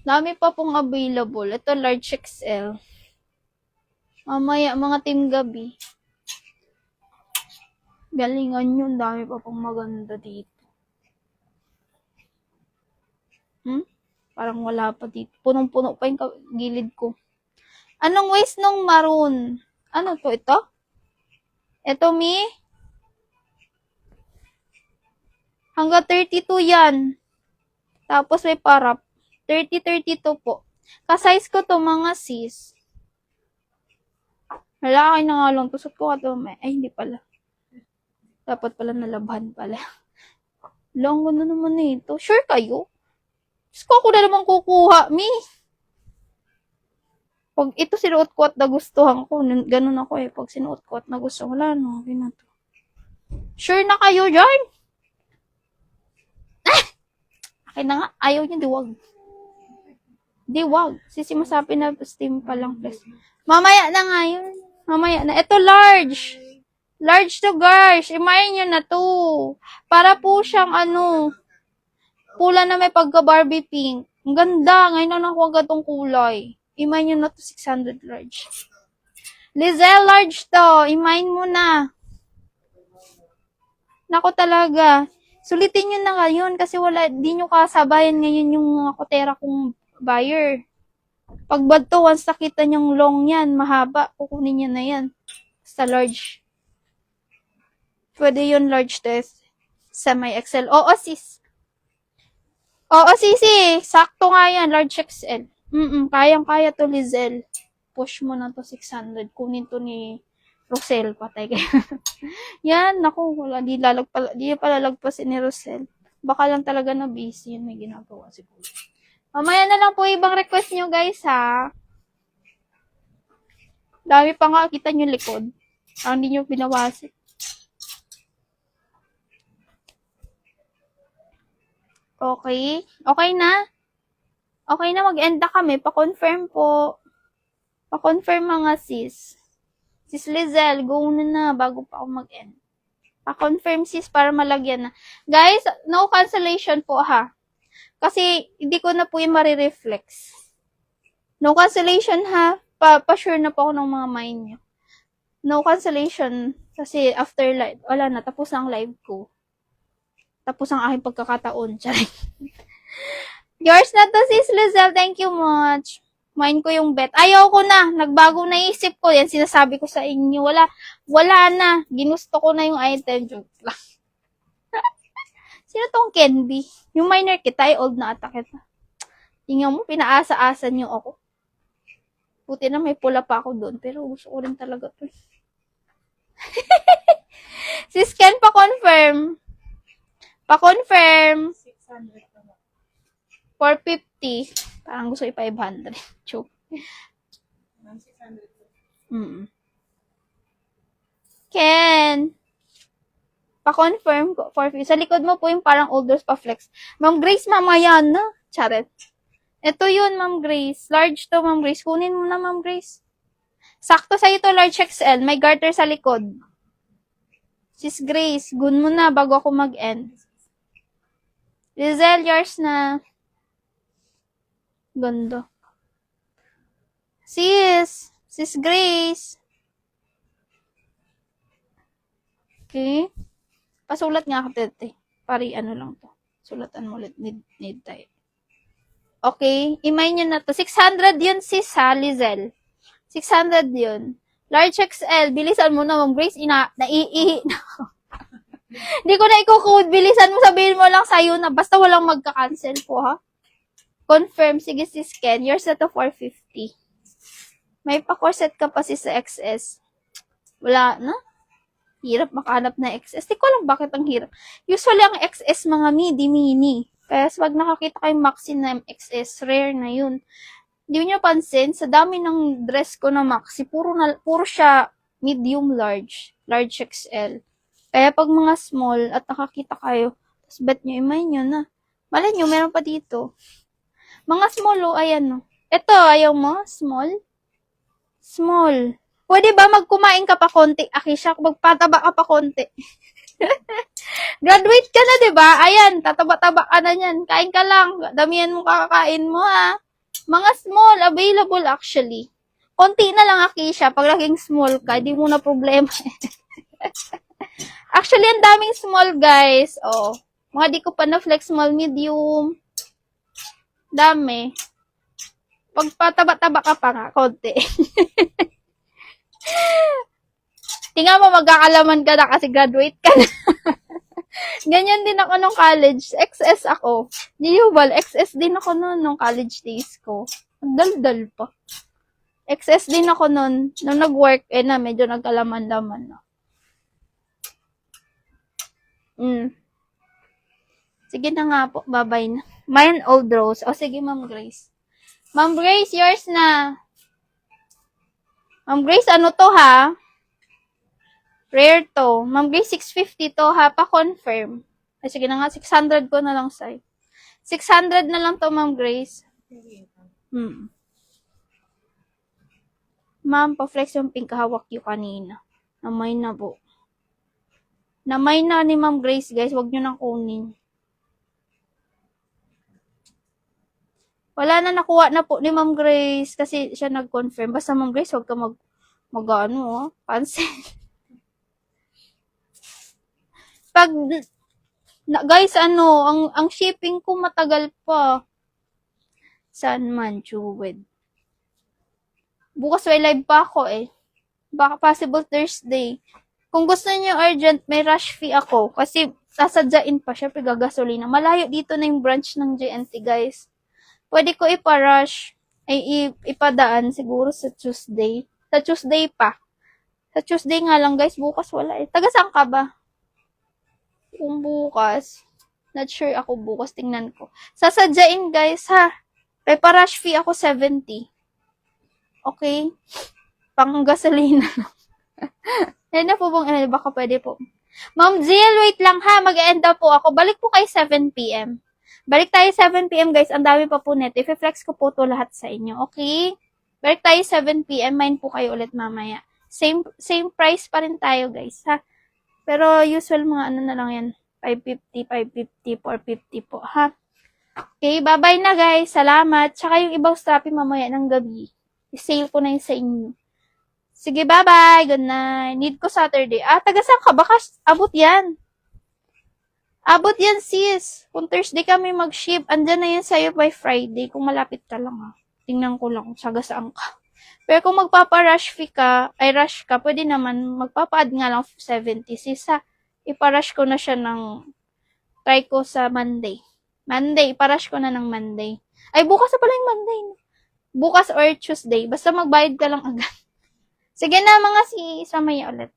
Dami pa pong available. Ito, large XL. Mamaya, mga team gabi. Galingan yun. Dami pa pong maganda dito. Parang wala pa dito. Punong-puno pa yung gilid ko. Anong waist nung maroon? Ano to? Ito? Ito, Mi? Hanggang 32 yan. Tapos may parap. 30-32 po. Ka-size ko to mga sis. Lalaki na nga lang. Tusot ko ka to. Ay, hindi pala. Dapat pala nalabhan pala. Long na naman ito. Sure kayo? Diyos ko, ako na naman kukuha, Mi. Pag ito sinuot ko at nagustuhan ko, ganun ako eh. Pag sinuot ko at nagustuhan, wala na. Okay na to. Sure na kayo dyan? Akin na nga. Ayaw niya, diwag. Diwag. Sisi masabi na steam pa lang, please. Mamaya na nga yun. Mamaya na. Ito, large. Large to, guys. Imayin nyo na to. Para po siyang, pula na may pagka-Barbie pink. Ang ganda. Ngayon na nakuha agad tong kulay. Imayin nyo na to, 600 large. Lizelle, large to. Imayin mo na. Nako talaga. Sulitin nyo na ngayon kasi di nyo kasabayan ngayon yung mga kotera kong buyer. Pag badto, once nakita nyong long yan, mahaba, kukunin nyo na yan. Basta large. Pwede yun large test. Semi-XL. Oo, sis. Oo, sisi. Sakto nga yan, large XL. Kayang-kaya to, Lizelle. Push mo na to, 600. Kunin to ni Rosel, patay kayo. Yan, naku, wala. Di palalagpasin ni Rosel. Baka lang talaga na busy. Yan, may ginagawa siguro. Mamaya na lang po ibang request nyo, guys, ha? Dami pa nga, kita nyo likod. Ang hindi nyo binawasin. Okay? Okay na? Okay na, mag-end na kami. Pa-confirm po. Pa-confirm mga sis. Sis Lizelle, go na bago pa ako mag-end. Pa-confirm sis para malagyan na. Guys, no cancellation po ha. Kasi hindi ko na po yung marireflex. No cancellation ha. Pa-sure na po ako ng mga mind nyo. No cancellation. Kasi after live, wala na. Tapos ang live ko. Tapos ang aking pagkakataon. Yours na to, sis Lizelle. Thank you much. Mind ko yung bet. Ayaw ko na. Nagbago na isip ko. Yan sinasabi ko sa inyo. Wala na. Ginusto ko na yung item. Joke lang. Sino tong Kenby? Yung minor kita, old na ata kita. Tingnan mo, pinaasa-asa niyo ako. Buti na may pula pa ako doon. Pero gusto ko rin talaga to. Sis Ken, pa-confirm. Pa-confirm. 450. Parang gusto i-500. Choke. 600. Ken. Pa-confirm ko. 450. Sa likod mo po yung parang olders pa-flex. Ma'am Grace, mamaya na. Charet. Ito yun, Ma'am Grace. Large to, Ma'am Grace. Kunin mo na, Ma'am Grace. Sakto sa'yo to, large XL. May garter sa likod. Sis Grace, gun mo na bago ako mag-end. Lizelle, yours na. Ganda. Sis Grace. Okay. Pasulat nga ako, tete. Pari lang to. Sulatan mo ulit. Need tayo. Okay. Imay nyo na to. 600 yun, sis ha, Lizelle. 600 yun. Large XL. Bilisan mo na, Ma'am Grace. Naiihi na. Hindi ko na i-code. Bilisan mo, sabihin mo lang sa'yo na. Basta walang magka-cancel po, ha? Confirm. Sige, sis Ken. Yours na to 450. May pa-corset ka pa sis sa XS. Wala na. Hirap makahanap na XS. Di ko alam bakit ang hirap. Usually, ang XS mga mini. Kaya pag nakakita kayong maxi na XS, rare na yun. Hindi nyo pansin, sa dami ng dress ko na maxi, puro siya medium large. Large XL. Kaya pag mga small at nakakita kayo, tapos bet nyo, imay nyo na. Malay nyo, meron pa dito. Mga small, ayan, no. Ito, ayaw mo? Small? Small. Pwede ba magkumain ka pa konti? Akisha, magpataba ka pa konti. Graduate ka na, diba? Ayan, tataba-taba ka na yan. Kain ka lang. Damihan mo kakakain mo, ha. Mga small, available actually. Konti na lang, Akisha. Pag laging small ka, di mo na problema. Actually, ang daming small, guys. Oh. Mga di ko pa na-flex, small, medium. Dami. Pag pataba-taba ka pa nga, konti. Tingnan mo, magkakalaman ka na kasi graduate ka na. Ganyan din ako nung college. XS ako. Niyubal, XS din ako nung college days ko. Ang dal-dal pa. XS din ako nun. Nung nag-work, na medyo nagkalaman-laman na. Sige na nga po. Bye-bye na. Mine old rose. O sige, Ma'am Grace. Ma'am Grace, yours na. Ma'am Grace, ano to ha? Rare to. Ma'am Grace, 650 to ha. Pa-confirm. Ay, sige na nga. 600 ko na lang sa'yo. 600 na lang to, Ma'am Grace. Ma'am, pa-flex yung pink hawak yung kanina. Namay na po. Namay na ni Ma'am Grace, guys. Huwag nyo nang kunin. Wala na, nakuha na po ni Ma'am Grace kasi siya nag-confirm. Basta Ma'am Grace, huwag ka mag-ano, cancel. Pag, guys, ang shipping ko matagal pa. Saan man, Jewed? Bukas may live pa ako eh. Baka possible Thursday. Kung gusto niyo urgent, may rush fee ako. Kasi sasadyain pa, syempre gagasolina. Malayo dito na yung branch ng GNT, guys. Pwede ko ipa-rush, ay ipadaan siguro sa Tuesday. Sa Tuesday pa. Sa Tuesday nga lang, guys. Bukas wala eh. Taga saan ka ba? Kung bukas. Not sure ako bukas. Tingnan ko. Sasadyain, guys, ha? May pa-rush fee ako 70. Okay? Pang gasolina lang. Yan na po bang, baka pwede po. Ma'am Jill, wait lang ha. Mag-end up po ako. Balik po kayo 7 p.m. Balik tayo 7 p.m. guys. Ang dami pa po net. I-flex ko po to lahat sa inyo. Okay? Balik tayo 7 p.m. Mine po kayo ulit mamaya. Same price pa rin tayo guys ha. Pero usual mga ano na lang yan. 550, 450 po ha. Okay, bye-bye na guys. Salamat. Tsaka yung ibang strappy mamaya ng gabi. I-sale ko na yun sa inyo. Sige, bye-bye. Good night. Need ko Saturday. Taga saan ka? Baka abot yan. Abot yan, sis. Kung Thursday kami mag-ship, andyan na yan sa'yo by Friday. Kung malapit ka lang, ha. Tingnan ko lang kung saga saan ka. Pero kung magpapa-rush fee ka, rush ka, pwede naman, magpapa-add nga lang 70. Sis, ha. Ipa-rush ko na siya try ko sa Monday. Ipa-rush ko na ng Monday. Ay, bukas na pala yung Monday. Bukas or Tuesday. Basta magbayad ka lang agad. Sige na mga sis, mamaya ulit.